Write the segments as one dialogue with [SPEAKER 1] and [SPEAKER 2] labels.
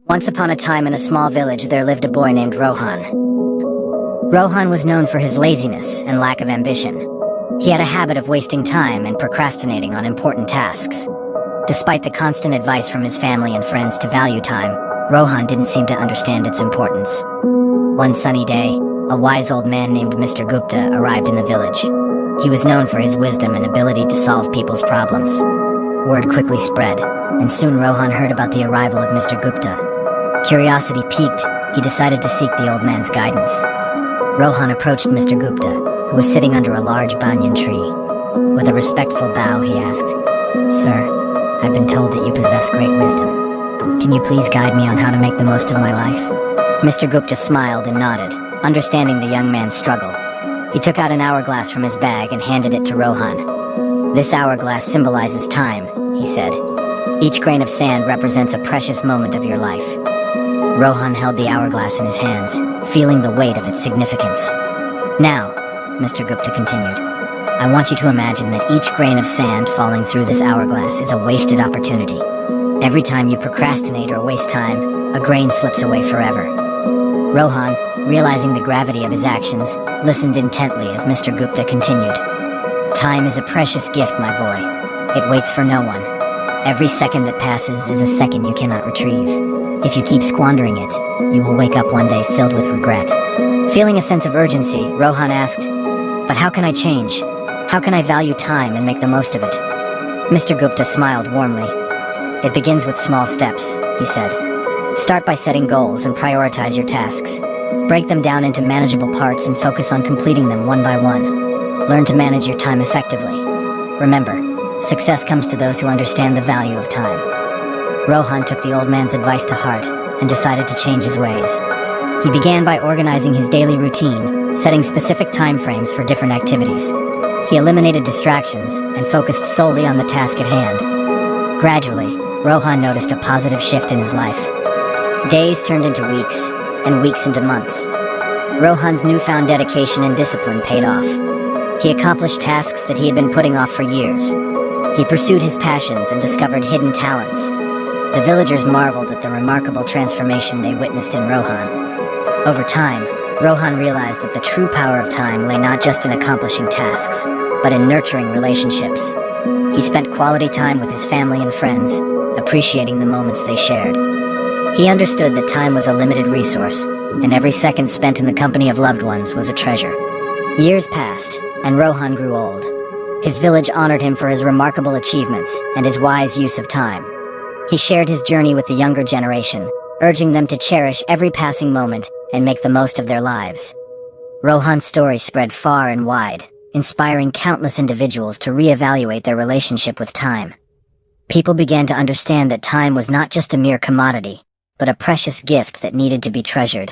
[SPEAKER 1] Once upon a time in a small village there lived a boy named Rohan. Rohan was known for his laziness and lack of ambition. He had a habit of wasting time and procrastinating on important tasks. Despite the constant advice from his family and friends to value time, Rohan didn't seem to understand its importance. One sunny day, a wise old man named Mr. Gupta arrived in the village. He was known for his wisdom and ability to solve people's problems. Word quickly spread, and soon Rohan heard about the arrival of Mr. Gupta. Curiosity piqued, he decided to seek the old man's guidance. Rohan approached Mr. Gupta, who was sitting under a large banyan tree. With a respectful bow, he asked, "Sir, I've been told that you possess great wisdom. Can you please guide me on how to make the most of my life?" Mr. Gupta smiled and nodded, understanding the young man's struggle. He took out an hourglass from his bag and handed it to Rohan. "This hourglass symbolizes time," he said. "Each grain of sand represents a precious moment of your life." Rohan held the hourglass in his hands, feeling the weight of its significance. "Now," Mr. Gupta continued, "I want you to imagine that each grain of sand falling through this hourglass is a wasted opportunity. Every time you procrastinate or waste time, a grain slips away forever." Rohan, realizing the gravity of his actions, listened intently as Mr. Gupta continued. "Time is a precious gift, my boy. It waits for no one. Every second that passes is a second you cannot retrieve. If you keep squandering it, you will wake up one day filled with regret." Feeling a sense of urgency, Rohan asked, "But how can I change? How can I value time and make the most of it?" Mr. Gupta smiled warmly. "It begins with small steps," he said. "Start by setting goals and prioritize your tasks. Break them down into manageable parts and focus on completing them one by one. Learn to manage your time effectively. Remember, success comes to those who understand the value of time." Rohan took the old man's advice to heart and decided to change his ways. He began by organizing his daily routine, setting specific time frames for different activities. He eliminated distractions and focused solely on the task at hand. Gradually, Rohan noticed a positive shift in his life. Days turned into weeks, and weeks into months. Rohan's newfound dedication and discipline paid off. He accomplished tasks that he had been putting off for years. He pursued his passions and discovered hidden talents. The villagers marveled at the remarkable transformation they witnessed in Rohan. Over time, Rohan realized that the true power of time lay not just in accomplishing tasks, but in nurturing relationships. He spent quality time with his family and friends, appreciating the moments they shared. He understood that time was a limited resource, and every second spent in the company of loved ones was a treasure. Years passed, and Rohan grew old. His village honored him for his remarkable achievements and his wise use of time. He shared his journey with the younger generation, urging them to cherish every passing moment and make the most of their lives. Rohan's story spread far and wide, inspiring countless individuals to reevaluate their relationship with time. People began to understand that time was not just a mere commodity, but a precious gift that needed to be treasured.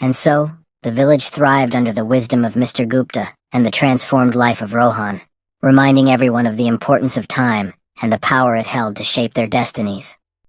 [SPEAKER 1] And so, the village thrived under the wisdom of Mr. Gupta and the transformed life of Rohan, reminding everyone of the importance of time and the power it held to shape their destinies.